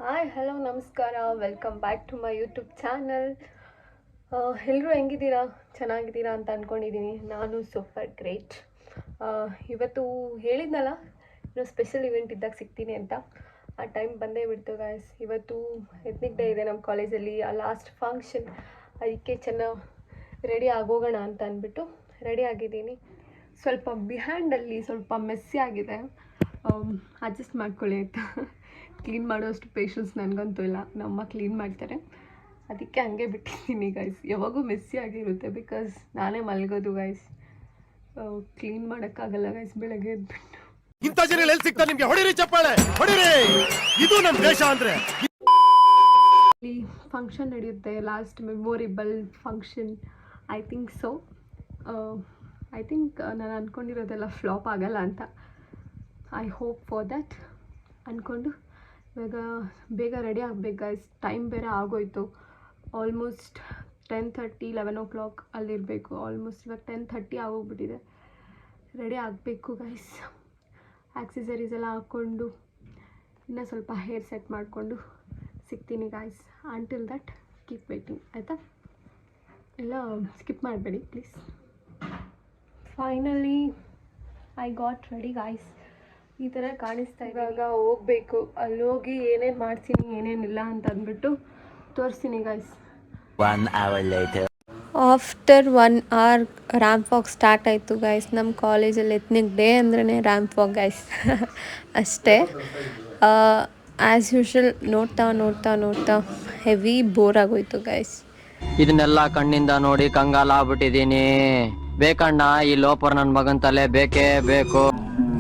Hi hello ನಮಸ್ಕಾರ, welcome back to my YouTube channel. ಎಲ್ಲರೂ ಹೆಂಗಿದ್ದೀರಾ? ಚೆನ್ನಾಗಿದ್ದೀರಾ ಅಂತ ಅಂದ್ಕೊಂಡಿದ್ದೀನಿ. ನಾನು ಸೂಪರ್ ಗ್ರೇಟ್. ಇವತ್ತು ಹೇಳಿದ್ನಲ್ಲ, ಇನ್ನೂ ಸ್ಪೆಷಲ್ ಇವೆಂಟ್ ಇದ್ದಾಗ ಸಿಗ್ತೀನಿ ಅಂತ. ಆ ಟೈಮ್ ಬಂದೇ ಬಿಡ್ತು ಗಾಯ್ಸ್. ಇವತ್ತು ಎತ್ನಿಕ್ ಡೇ ಇದೆ ನಮ್ಮ ಕಾಲೇಜಲ್ಲಿ, ಆ ಲಾಸ್ಟ್ ಫಂಕ್ಷನ್. ಅದಕ್ಕೆ ಚೆನ್ನಾಗಿ ರೆಡಿ ಆಗೋಗೋಣ ಅಂತ ಅಂದ್ಬಿಟ್ಟು ರೆಡಿ ಆಗಿದ್ದೀನಿ. ಸ್ವಲ್ಪ ಬಿಹ್ಯಾಂಡಲ್ಲಿ ಸ್ವಲ್ಪ ಮೆಸ್ಸಿ ಆಗಿದೆ, ಅಡ್ಜಸ್ಟ್ ಮಾಡ್ಕೊಳ್ಳಿ ಆಯಿತಾ. ಕ್ಲೀನ್ ಮಾಡೋಷ್ಟು ಪೇಷನ್ಸ್ ನನಗಂತೂ ಇಲ್ಲ, ನಮ್ಮ ಕ್ಲೀನ್ ಮಾಡ್ತಾರೆ, ಅದಕ್ಕೆ ಹಂಗೆ ಬಿಟ್ಟಿದ್ದೀನಿ ಗೈಸ್. ಯಾವಾಗೂ ಮೆಸ್ಸಿ ಆಗಿರುತ್ತೆ, ಬಿಕಾಸ್ ನಾನೇ ಮಲ್ಗೋದು ಗೈಸ್. ಕ್ಲೀನ್ ಮಾಡೋಕ್ಕಾಗಲ್ಲ ಗೈಸ್ ಬೆಳಗ್ಗೆ ಎದ್ಬಿಟ್ಟು. ಇಂಥ ಜನ ಎಲ್ಲಿ ಸಿಗ್ತಾರೆ ನಿಮಗೆ? ಹೊಡಿರಿ ಚಪ್ಪಾಳೆ, ಹೊಡಿರಿ. ಇದು ನಮ್ಮ ದೇಶ ಅಂದರೆ. ಇಲ್ಲಿ ಫಂಕ್ಷನ್ ನಡೆಯುತ್ತೆ, last memorable function. I think so. ನಾನು ಅಂದ್ಕೊಂಡಿರೋದೆಲ್ಲ ಫ್ಲಾಪ್ ಆಗಲ್ಲ ಅಂತ. ಐ ಹೋಪ್ ಫಾರ್ ದ್ಯಾಟ್ ಅಂದ್ಕೊಂಡು ಇವಾಗ ಬೇಗ ರೆಡಿ ಆಗಬೇಕು ಗೈಸ್. ಟೈಮ್ ಬೇರೆ ಆಗೋಯ್ತು. Almost 10:30 11 o'clock ಅಲ್ಲಿರಬೇಕು. ಆಲ್ಮೋಸ್ಟ್ ಇವಾಗ 10:30 ಆಗೋಗ್ಬಿಟ್ಟಿದೆ. ರೆಡಿ ಆಗಬೇಕು ಗೈಸ್. ಆಕ್ಸೆಸರೀಸ್ ಎಲ್ಲ ಹಾಕ್ಕೊಂಡು ಇನ್ನೂ ಸ್ವಲ್ಪ ಹೇರ್ ಸೆಟ್ ಮಾಡಿಕೊಂಡು ಸಿಗ್ತೀನಿ guys. Until that keep waiting, ಆಯಿತಾ? ಎಲ್ಲ ಸ್ಕಿಪ್ ಮಾಡಬೇಡಿ please. Finally I got ready guys. ಈ ಥರ ಕಾಣಿಸ್ತಾ ಇವಾಗ ಹೋಗಬೇಕು. ಅಲ್ಲಿ ಹೋಗಿ ಏನೇನು ಮಾಡ್ತೀನಿ ಏನೇನಿಲ್ಲ ಅಂತ ಅಂದ್ಬಿಟ್ಟು ತೋರಿಸ್ತೀನಿ guys. 1 hour later. After 1 hour ramp walk start ಆಯಿತು ಗೈಸ್. ನಮ್ಮ ಕಾಲೇಜಲ್ಲಿ ಎತ್ನಿಕ್ ಡೇ ಅಂದ್ರೇ ರ್ಯಾಂಪ್ ವಾಕ್ ಗೈಸ್. ಅಷ್ಟೇ. ಆ್ಯಸ್ ಯೂಶುವಲ್ ನೋಡ್ತಾ ನೋಡ್ತಾ ನೋಡ್ತಾ ಹೆವಿ ಬೋರ್ ಆಗೋಯ್ತು ಗೈಸ್. ಇದನ್ನೆಲ್ಲ ಕಣ್ಣಿಂದ ನೋಡಿ ಕಂಗಾಲಾಗ್ಬಿಟ್ಟಿದ್ದೀನಿ. ಬೇಕಣ್ಣ, ಈ ಲೋಪರ್ ನನ್ನ ಮಗನ ತಲೆ ಬೇಕೇ ಬೇಕು.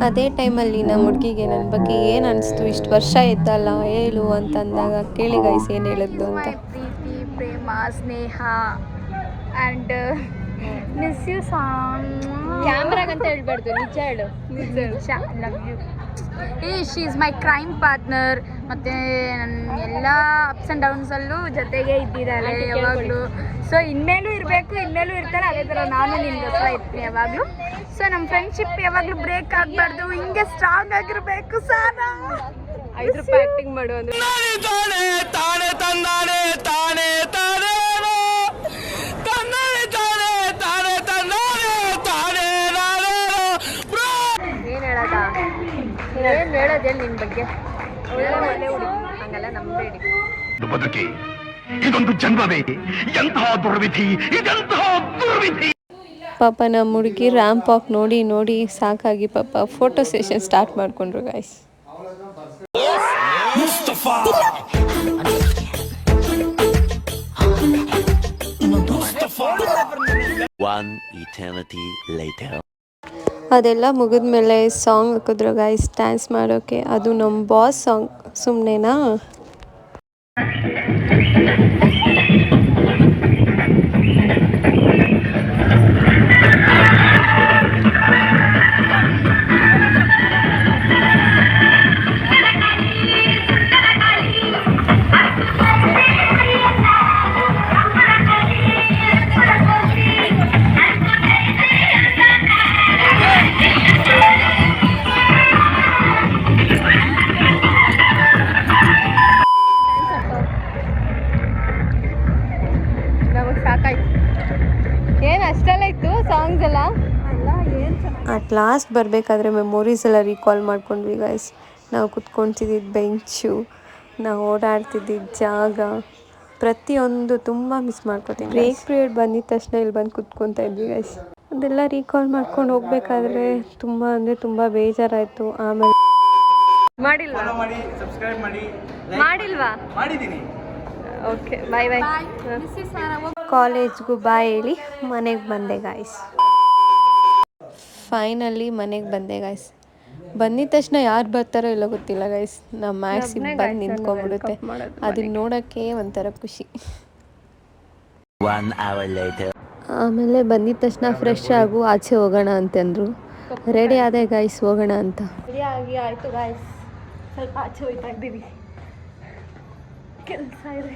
ಅದೇ ಟೈಮಲ್ಲಿ ನಮ್ಮ ಹುಡುಗಿಗೆ ನನ್ನ ಬಗ್ಗೆ ಏನು ಅನಿಸ್ತು, ಇಷ್ಟು ವರ್ಷ ಇದ್ದಲ್ಲ ಹೇಳು ಅಂತ ಅಂದಾಗ ಕೇಳಿ ಗೈಸ್ ಏನು ಹೇಳಿದ್ದು ಅಂತ. ಪ್ರೀತಿ, ಪ್ರೇಮ, ಸ್ನೇಹ ಆ್ಯಂಡ್ ಮಿಸ್ ಯು ಸಾಂಗ್. ಕ್ಯಾಮ್ರಾಗಂತ ಹೇಳ್ಬಾರ್ದು, ನಿಜ ಹೇಳು. ನಿಜ, love you. She is my crime partner. ಮತ್ತು ನನ್ನ ಎಲ್ಲ ಅಪ್ಸ್ ಆ್ಯಂಡ್ ಡೌನ್ಸಲ್ಲೂ ಜೊತೆಗೆ ಇದ್ದಿದ್ದಾಳೆ ಯಾವಾಗಲೂ. ಸೊ ಇನ್ಮೇಲೂ ಇರಬೇಕು, ಇನ್ಮೇಲೂ ಇರ್ತಾರೆ. ಅದೇ ಥರ ನಾನು ನಿನ್ಗೋಸ್ಕರ ಇರ್ತೀನಿ ಯಾವಾಗಲೂ. ಸೊ ನಮ್ಮ ಫ್ರೆಂಡ್ಶಿಪ್ ಯಾವಾಗಲೂ ಬ್ರೇಕ್ ಆಗಬಾರ್ದು, ಹಿಂಗೆ ಸ್ಟ್ರಾಂಗ್ ಆಗಿರಬೇಕು. ಸಾನಾ 5 ರೂಪಾಯಿ ಆ್ಯಕ್ಟಿಂಗ್ ಮಾಡು ಅಂದರೆ ತಾನೆ ತಾನೆ ತಂದಾನೆ ತಾನೆ ತಾನೆ ತಂದಾನೆ ತಾನೆ ತಾನೆ ತಂದಾನೆ ತಾನೆ ನಾನೇ ಬ್ರೋ. ಏನು ಹೇಳೋದ? ಏನು ಹೇಳೋದು ಹೇಳಿ ನಿನ್ನ ಬಗ್ಗೆ? ಒಳ್ಳೆ ಹುಡುಗಿ ಹಂಗಲ್ಲ ನಂಬೇಡಿ. ಬದುಕಿ ಇದೊಂದು ಜನ್ಮವೇ, ಎಂತಹ ದುರ್ವಿಧಿ, ಇದೆಂತಹ ದುರ್ವಿಧಿ. ಪಾಪ ನಮ್ಮ ಹುಡುಗಿ ರ್ಯಾಂಪ್ ವಾಕ್ ನೋಡಿ ನೋಡಿ ಸಾಕಾಗಿ ಪಾಪ ಫೋಟೋ ಸೆಷನ್ ಸ್ಟಾರ್ಟ್ ಮಾಡ್ಕೊಂಡ್ರು ಗೈಸ್. One eternity later. ಅದೆಲ್ಲ ಮುಗಿದ್ಮೇಲೆ ಸಾಂಗ್ ಹಾಕಿದ್ರು ಗೈಸ್ ಡ್ಯಾನ್ಸ್ ಮಾಡೋಕ್ಕೆ. ಅದು ನಮ್ಮ ಬಾಸ್ ಸಾಂಗ್. ಸುಮ್ಮನೆನಾ? ನಮಗೆ ಸಾಕಾಯ್ತು. ಏನು ಅಷ್ಟೆಲ್ಲ ಇತ್ತು ಸಾಂಗ್ಸ್ ಎಲ್ಲ. ಅಟ್ ಲಾಸ್ಟ್ ಬರಬೇಕಾದ್ರೆ ಮೆಮೊರೀಸ್ ಎಲ್ಲ ರೀಕಾಲ್ ಮಾಡ್ಕೊಂಡ್ವಿ ಗೈಸ್. ನಾವು ಕುತ್ಕೊಳ್ತಿದ್ದಿದ್ದು ಬೆಂಚು, ನಾವು ಓಡಾಡ್ತಿದ್ದಿದ್ದು ಜಾಗ, ಪ್ರತಿಯೊಂದು ತುಂಬ ಮಿಸ್ ಮಾಡ್ಕೊತೀನಿ. ಬ್ರೇಕ್ ಪೀರಿಯಡ್ ಬಂದಿದ್ದ ತಕ್ಷಣ ಇಲ್ಲಿ ಬಂದು ಕುತ್ಕೊತಾ ಇದ್ವಿ ಗೈಸ್. ಅದೆಲ್ಲ ರೀಕಾಲ್ ಮಾಡ್ಕೊಂಡು ಹೋಗ್ಬೇಕಾದ್ರೆ ತುಂಬ ಅಂದರೆ ತುಂಬ ಬೇಜಾರಾಯಿತು. ಆಮೇಲೆ ಮಾಡಿಲ್ವಾ? ಓಕೆ, ಬಾಯ್ ಬಾಯ್. ಕಾಲೇಜ್ಗೂ ಬಾಯ್ ಹೇಳಿ ಮನೆಗೆ ಬಂದೆ ಗಾಯ್ಸ್. ಫೈನಲಿ ಮನೆಗೆ ಬಂದೆ ಗಾಯ್ಸ್. ಬಂದಿದ ತಕ್ಷಣ ಯಾರು ಬರ್ತಾರೋ ಇಲ್ಲ ಗೊತ್ತಿಲ್ಲ ಗೈಸ್, ನಮ್ಮ ಮ್ಯಾಕ್ಸ್ ಬಂದು ನಿಂತ್ಕೊಂಡ್ಬಿಡುತ್ತೆ. ಅದನ್ನ ನೋಡೋಕ್ಕೆ ಒಂಥರ ಖುಷಿ. 1 hour later. ಆಮೇಲೆ ಬಂದಿದ ತಕ್ಷಣ ಫ್ರೆಶ್ ಆಗು, ಆಚೆ ಹೋಗೋಣ ಅಂತಂದರು. ರೆಡಿ ಆದೆ ಗೈಸ್, ಹೋಗೋಣ ಅಂತ. ರೆಡಿ ಆಗಿ ಆಯಿತು ಗೈಸ್. ಸ್ವಲ್ಪ ಆಚೆ ಹೋಯ್ತಾ ಇದ್ದೀವಿ, ಕೆಲಸ ಇದೆ.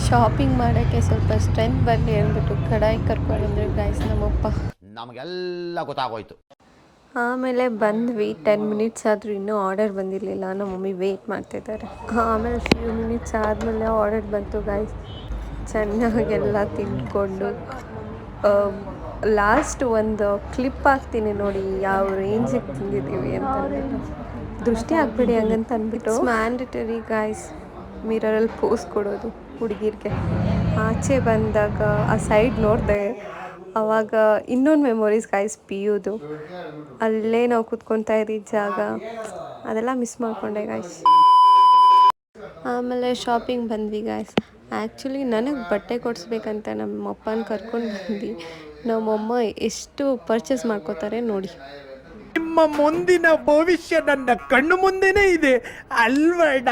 ಶಾಪಿಂಗ್ ಮಾಡೋಕ್ಕೆ ಸ್ವಲ್ಪ ಸ್ಟ್ರೆಂತ್ ಬರಲಿ ಅಂದ್ಬಿಟ್ಟು ಕಡಾಯಿ ಕರ್ಕೊಂಡು ಬಂದರು ಗೈಸ್ ನಮ್ಮಪ್ಪ. ನಮಗೆಲ್ಲ ಗೊತ್ತಾಗೋಯ್ತು. ಆಮೇಲೆ ಬಂದ್ವಿ 10 ಮಿನಿಟ್ಸ್ ಆದರೂ ಇನ್ನೂ ಆರ್ಡರ್ ಬಂದಿರಲಿಲ್ಲ. ನಮ್ಮ ಮಮ್ಮಿ ವೆಯ್ಟ್ ಮಾಡ್ತಿದ್ದಾರೆ. ಆಮೇಲೆ ಫ್ಯೂ ಮಿನಿಟ್ಸ್ ಆದಮೇಲೆ ಆರ್ಡರ್ ಬಂತು ಗಾಯ್ಸ್. ಚೆನ್ನಾಗೆಲ್ಲ ತಿಂದ್ಕೊಂಡು ಲಾಸ್ಟ್ ಒಂದು ಕ್ಲಿಪ್ ಹಾಕ್ತೀನಿ ನೋಡಿ ಯಾವ ರೇಂಜಿಗೆ ತಿಂದಿದ್ದೀವಿ ಅಂತ. ದೃಷ್ಟಿ ಹಾಕ್ಬೇಡಿ ಹಂಗಂತ ಅಂದ್ಬಿಟ್ಟು ಮ್ಯಾಂಡೇಟರಿ ಗಾಯ್ಸ್ ಮಿರರಲ್ಲಿ ಪೋಸ್ ಕೊಡೋದು ಹುಡುಗಿರಿಗೆ. ಆಚೆ ಬಂದಾಗ ಆ ಸೈಡ್ ನೋಡಿದೆ, ಆವಾಗ ಇನ್ನೊಂದು ಮೆಮೊರೀಸ್ ಗಾಯ್ಸ್ ಪಿಯುದು. ಅಲ್ಲೇ ನಾವು ಕೂತ್ಕೊತಾ ಇದ್ದಿದ್ದ ಜಾಗ ಅದೆಲ್ಲ ಮಿಸ್ ಮಾಡಿಕೊಂಡೆ ಗಾಯ್ಸ್. ಆಮೇಲೆ ಶಾಪಿಂಗ್ ಬಂದ್ವಿ ಗಾಯ್ಸ್. ಆ್ಯಕ್ಚುಲಿ ನನಗೆ ಬಟ್ಟೆ ಕೊಡಿಸ್ಬೇಕಂತ ನಮ್ಮ ಅಪ್ಪನ ಕರ್ಕೊಂಡು ಬಂದು ನಮ್ಮಮ್ಮ ಎಷ್ಟು ಪರ್ಚೇಸ್ ಮಾಡ್ಕೋತಾರೆ ನೋಡಿ. ನಿಮ್ಮ ಮುಂದಿನ ಭವಿಷ್ಯ ನನ್ನ ಕಣ್ಣು ಮುಂದೆನೇ ಇದೆ ಅಲ್ವಡ.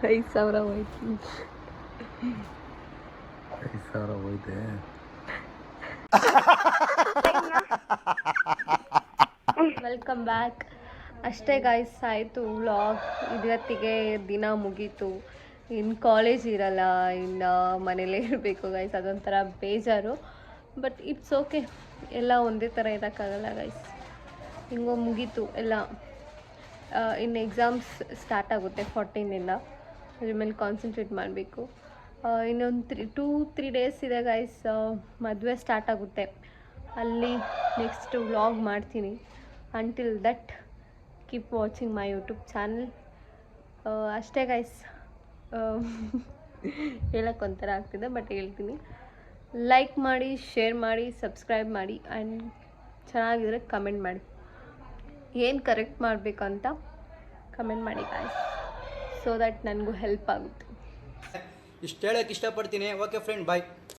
5,000 ಹೋಯ್ತು. 5,000 ಹೋಯ್ತೆ. Welcome back. ಅಷ್ಟೇ ಗಾಯ್ಸ್, ಆಯಿತು ವ್ಲಾಗ್. ಇವತ್ತಿಗೆ ದಿನ ಮುಗೀತು. ಇನ್ನು ಕಾಲೇಜ್ ಇರಲ್ಲ, ಇನ್ನು ಮನೇಲೇ ಇರಬೇಕು ಗೈಸ್. ಅದೊಂಥರ ಬೇಜಾರು, ಬಟ್ ಇಟ್ಸ್ ಓಕೆ. ಎಲ್ಲ ಒಂದೇ ಥರ ಇರೋಕ್ಕಾಗಲ್ಲ ಗೈಸ್. ಹಿಂಗೋ ಮುಗೀತು ಎಲ್ಲ. ಇನ್ನು ಎಕ್ಸಾಮ್ಸ್ ಸ್ಟಾರ್ಟ್ ಆಗುತ್ತೆ 14ಇಂದ. ಅದ್ರ ಮೇಲೆ ಕಾನ್ಸಂಟ್ರೇಟ್ ಮಾಡಬೇಕು. ಇನ್ನೊಂದು 2-3 ಡೇಸ್ ಇದೆ ಗೈಸ್. ಮದುವೆ ಸ್ಟಾರ್ಟ್ ಆಗುತ್ತೆ. ಅಲ್ಲಿ ನೆಕ್ಸ್ಟ್ ವ್ಲಾಗ್ ಮಾಡ್ತೀನಿ. Until that keep watching my YouTube channel. ಅಷ್ಟೇ ಗೈಸ್. ಹೇಳೋಕ್ಕೆ ಒಂಥರ ಆಗ್ತಿದೆ, ಬಟ್ ಹೇಳ್ತೀನಿ. ಲೈಕ್ ಮಾಡಿ, ಶೇರ್ ಮಾಡಿ, ಸಬ್ಸ್ಕ್ರೈಬ್ ಮಾಡಿ, ಆ್ಯಂಡ್ ಚೆನ್ನಾಗಿದ್ರೆ ಕಮೆಂಟ್ ಮಾಡಿ. ಏನು ಕರೆಕ್ಟ್ ಮಾಡಬೇಕಂತ ಕಮೆಂಟ್ ಮಾಡಿ ಗಾಯ್ಸ್, ಸೊ ದಟ್ ನನಗೂ ಹೆಲ್ಪ್ ಆಗುತ್ತೆ. ಇಷ್ಟು ಹೇಳೋಕ್ಕೆ ಇಷ್ಟಪಡ್ತೀನಿ. ಓಕೆ ಫ್ರೆಂಡ್, ಬಾಯ್.